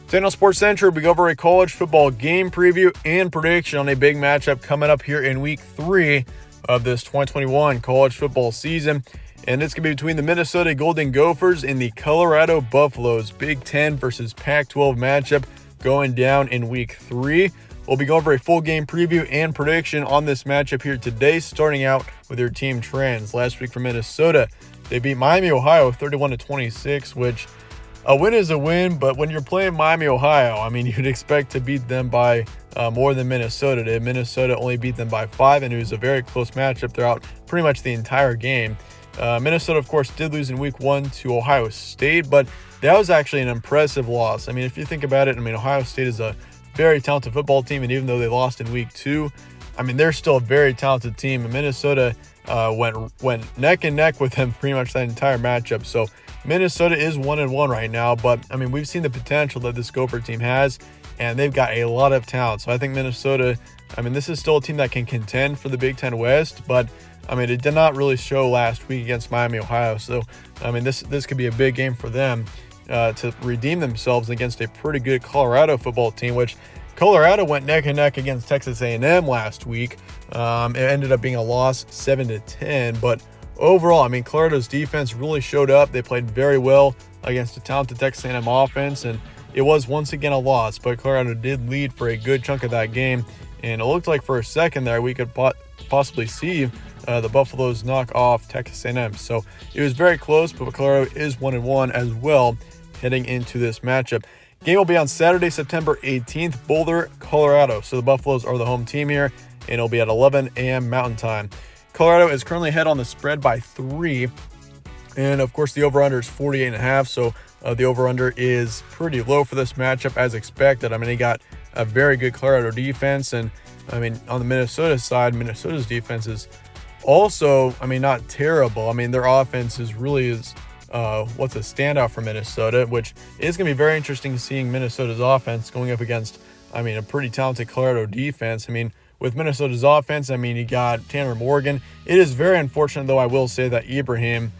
Today on Sports Central, we go over a college football game preview and prediction on a big matchup coming up here in week 3 of this 2021 college football season. And it's going to be between the Minnesota Golden Gophers and the Colorado Buffaloes. Big 10 versus Pac-12 matchup going down in week 3. We'll be going over a full game preview and prediction on this matchup here today, starting out with your team trends. Last week for Minnesota, they beat Miami, Ohio 31-26, which a win is a win, but when you're playing Miami, Ohio, I mean, you'd expect to beat them by more than Minnesota did. Minnesota only beat them by 5, and it was a very close matchup throughout pretty much the entire game. Minnesota, of course, did lose in week 1 to Ohio State, but that was actually an impressive loss. I mean, if you think about it, I mean, Ohio State is a very talented football team, and even though they lost in week 2, I mean, they're still a very talented team, and Minnesota went neck and neck with them pretty much that entire matchup. So Minnesota is 1-1 right now, but I mean, we've seen the potential that this Gopher team has, and they've got a lot of talent. So I think Minnesota, I mean, this is still a team that can contend for the Big Ten West, but I mean, it did not really show last week against Miami, Ohio. So I mean, this could be a big game for them to redeem themselves against a pretty good Colorado football team, which Colorado went neck and neck against Texas A&M last week. It ended up being a loss 7-10, but overall, I mean, Colorado's defense really showed up. They played very well against a talented Texas A&M offense, and it was once again a loss, but Colorado did lead for a good chunk of that game, and it looked like for a second there we could possibly see the Buffaloes knock off Texas A&M. So it was very close, but Colorado is 1-1 as well heading into this matchup. Game will be on Saturday, September 18th, Boulder, Colorado. So the Buffaloes are the home team here, and it'll be at 11 a.m. Mountain Time. Colorado is currently ahead on the spread by 3, and of course the over-under is 48.5, so the over-under is pretty low for this matchup as expected. I mean, they got a very good Colorado defense, and I mean, on the Minnesota side, Minnesota's defense is also, I mean, not terrible. I mean, their offense is what's a standout for Minnesota, which is going to be very interesting seeing Minnesota's offense going up against, I mean, a pretty talented Colorado defense. I mean, with Minnesota's offense, I mean, you got Tanner Morgan. It is very unfortunate, though, I will say, that Ibrahim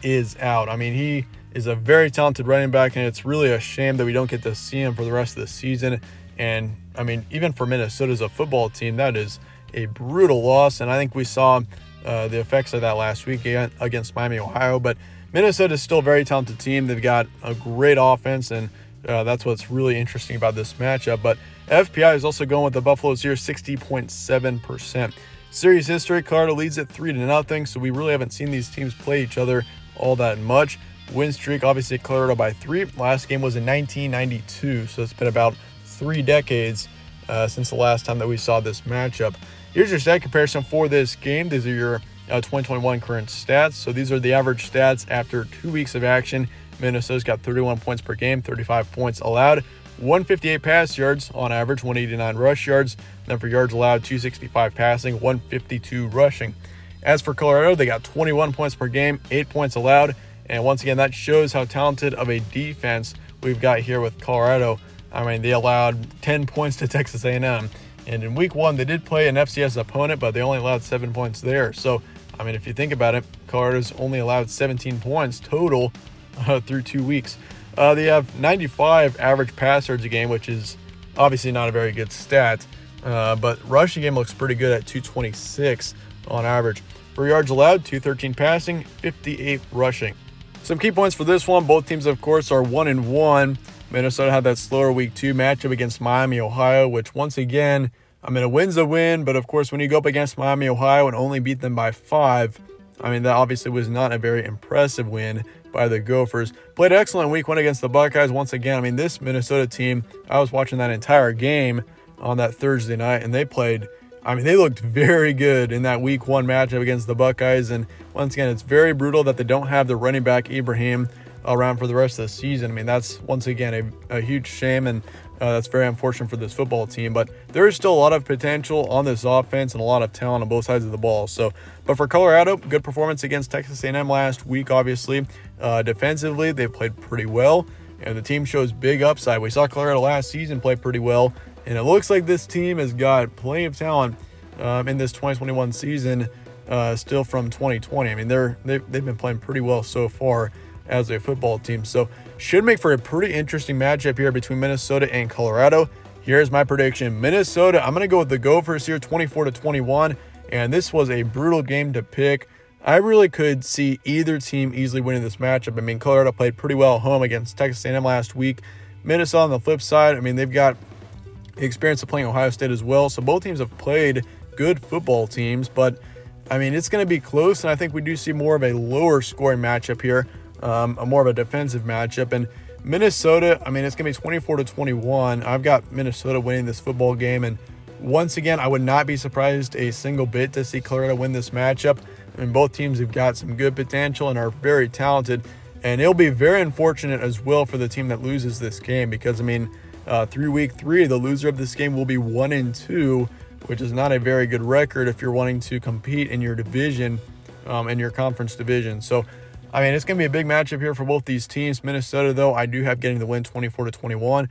is out. I mean, he is a very talented running back, and it's really a shame that we don't get to see him for the rest of the season. And, I mean, even for Minnesota as a football team, that is a brutal loss, and I think we saw the effects of that last week against Miami, Ohio. But Minnesota is still a very talented team. They've got a great offense, and that's what's really interesting about this matchup. But FPI is also going with the Buffaloes here, 60.7%. Series history, Colorado leads it 3-0, so we really haven't seen these teams play each other all that much. Win streak, obviously Colorado by 3. Last game was in 1992, so it's been about 3 decades since the last time that we saw this matchup. Here's your stat comparison for this game. These are your 2021 current stats. So these are the average stats after 2 weeks of action. Minnesota's got 31 points per game, 35 points allowed, 158 pass yards on average, 189 rush yards. Then for yards allowed, 265 passing, 152 rushing. As for Colorado, they got 21 points per game, 8 points allowed. And once again, that shows how talented of a defense we've got here with Colorado. I mean, they allowed 10 points to Texas A&M. And in week 1, they did play an FCS opponent, but they only allowed 7 points there. So, I mean, if you think about it, Colorado's only allowed 17 points total through 2 weeks. They have 95 average pass yards a game, which is obviously not a very good stat. But rushing game looks pretty good at 226 on average. For yards allowed, 213 passing, 58 rushing. Some key points for this one. Both teams, of course, are 1-1. Minnesota had that slower week 2 matchup against Miami, Ohio, which once again, I mean, a win's a win, but of course, when you go up against Miami, Ohio and only beat them by 5, I mean, that obviously was not a very impressive win by the Gophers. Played excellent week 1 against the Buckeyes. Once again, I mean, this Minnesota team, I was watching that entire game on that Thursday night, and they looked very good in that week 1 matchup against the Buckeyes. And once again, it's very brutal that they don't have the running back Ibrahim around for the rest of the season. I mean, that's once again a huge shame, and that's very unfortunate for this football team. But there is still a lot of potential on this offense and a lot of talent on both sides of the ball. So, but for Colorado, good performance against Texas A&M last week. Obviously, defensively they played pretty well, and the team shows big upside. We saw Colorado last season play pretty well, and it looks like this team has got plenty of talent in this 2021 season, still from 2020. I mean, they've been playing pretty well so far. as a football team. So should make for a pretty interesting matchup here between Minnesota and Colorado. Here's my prediction. Minnesota, I'm going to go with the Gophers here, 24-21. And this was a brutal game to pick. I really could see either team easily winning this matchup. I mean, Colorado played pretty well at home against Texas A&M last week. Minnesota on the flip side, I mean, they've got experience of playing Ohio State as well. So both teams have played good football teams. But, I mean, it's going to be close. And I think we do see more of a lower scoring matchup here, a more of a defensive matchup. And Minnesota, I mean, it's going to be 24-21. I've got Minnesota winning this football game. And once again, I would not be surprised a single bit to see Colorado win this matchup. I mean, both teams have got some good potential and are very talented. And it'll be very unfortunate as well for the team that loses this game because, I mean, through week 3, the loser of this game will be 1-2, which is not a very good record if you're wanting to compete in your division, in your conference division. So, I mean, it's going to be a big matchup here for both these teams. Minnesota, though, I do have getting the win 24-21.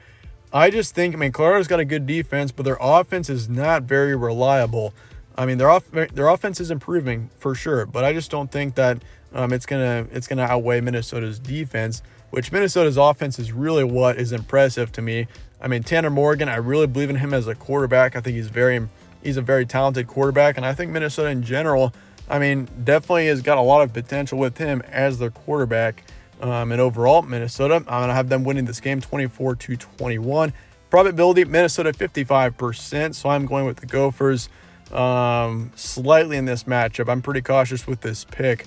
I just think, I mean, Colorado's got a good defense, but their offense is not very reliable. I mean, their offense is improving for sure, but I just don't think that it's gonna outweigh Minnesota's defense, which Minnesota's offense is really what is impressive to me. I mean, Tanner Morgan, I really believe in him as a quarterback. I think he's a very talented quarterback, and I think Minnesota in general, I mean, definitely has got a lot of potential with him as their quarterback. And overall, Minnesota, I'm going to have them winning this game 24-21. Probability, Minnesota 55%, so I'm going with the Gophers slightly in this matchup. I'm pretty cautious with this pick,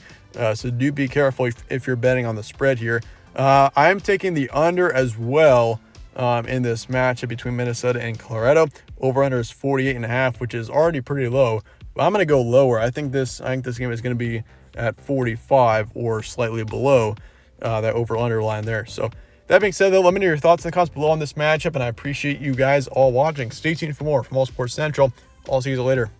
so do be careful if you're betting on the spread here. I'm taking the under as well in this matchup between Minnesota and Colorado. Over-under is 48.5, which is already pretty low. But I'm going to go lower. I think this game is going to be at 45 or slightly below that over-under line there. So that being said, though, let me know your thoughts in the comments below on this matchup, and I appreciate you guys all watching. Stay tuned for more from All Sports Central. I'll see you later.